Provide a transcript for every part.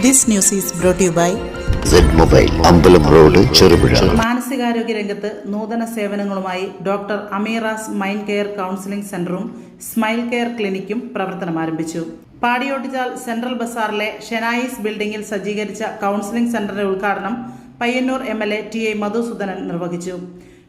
This news is brought to you by Z-Mobile, അമ്പലം road, Cherupuzha. മാനസികാരോഗ്യ രംഗത്ത് നൂതന സേവനങ്ങളുമായി ഡോക്ടർ അമീറാസ് മൈൻഡ് കെയർ കൗൺസിലിംഗ് സെന്ററും സ്മൈൽ കെയർ ക്ലിനിക്കും പ്രവർത്തനം ആരംഭിച്ചു. പാടിയോട്ടിച്ചാൽ സെൻട്രൽ ബസാറിലെ ഷെനായിസ് ബിൽഡിംഗിൽ സജ്ജീകരിച്ച കൗൺസിലിംഗ് സെന്ററിന്റെ ഉദ്ഘാടനം പയ്യന്നൂർ MLA TA മധുസൂദനൻ നിർവഹിച്ചു.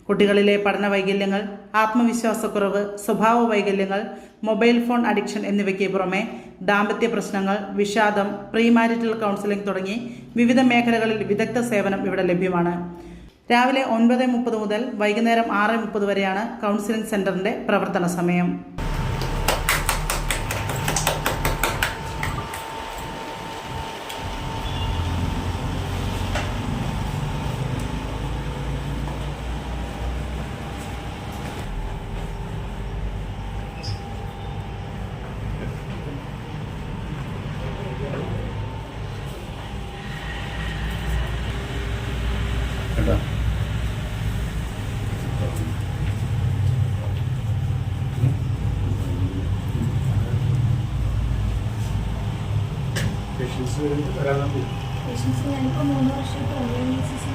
കുട്ടികളിലെ പഠന വൈകല്യങ്ങൾ, ആത്മവിശ്വാസക്കുറവ്, സ്വഭാവ വൈകല്യങ്ങൾ, മൊബൈൽ ഫോൺ അഡിക്ഷൻ എന്നിവയ്ക്ക് പുറമെ ദാമ്പത്യ പ്രശ്നങ്ങൾ, വിഷാദം, പ്രീമാരിറ്റൽ കൗൺസിലിംഗ് തുടങ്ങി വിവിധ മേഖലകളിൽ വിദഗ്ധ സേവനം ഇവിടെ ലഭ്യമാണ്. രാവിലെ 9:30 മുതൽ വൈകുന്നേരം 6:30 വരെയാണ് കൗൺസിലിംഗ് സെന്ററിന്റെ പ്രവർത്തന സമയം. പേഷ്യൻസ് ഞാനിപ്പോൾ 3 വർഷമായിട്ട് ഓൺലൈൻ ബേസിസ്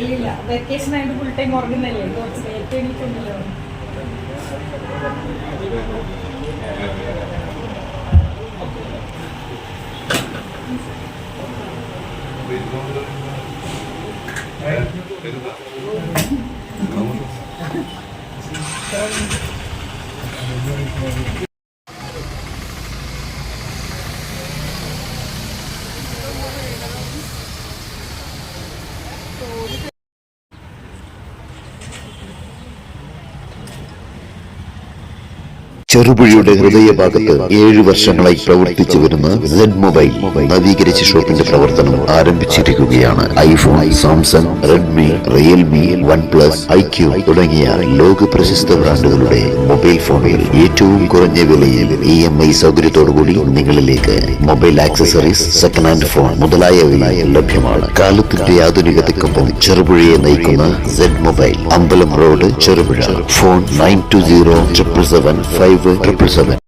ഇല്ല, വെക്കേഷൻ ആയിട്ട് ഫുൾ ടൈം ഉറങ്ങുന്നല്ലേ, കുറച്ച് നേരത്തെ എണീറ്റുണ്ടല്ലോ. ചെറുപുഴയുടെ ഹൃദയഭാഗത്ത് 7 വർഷങ്ങളായി പ്രവർത്തിച്ചു വരുന്ന Z-Mobile നവീകരിച്ച ഷോപ്പിന്റെ പ്രവർത്തനം ആരംഭിച്ചിരിക്കുകയാണ്. IPhone, Samsung, Redmi, Realme, OnePlus, IQ തുടങ്ങിയ ലോക പ്രശസ്ത ബ്രാൻഡുകളുടെ മൊബൈൽ ഫോണുകൾ ഏറ്റവും കുറഞ്ഞ വിലയിൽ EMI സൗകര്യത്തോടുകൂടി നിങ്ങളിലേക്ക്. Mobile accessories, second hand phone മുതലായവ ലഭ്യമാണ്. കാലത്തിന്റെ ആധുനികതയ്ക്കൊപ്പം ചെറുപുഴയെ നയിക്കുന്ന Z-Mobile, അമ്പലം റോഡ്, ചെറുപുഴ. ഫോൺ 9207775577.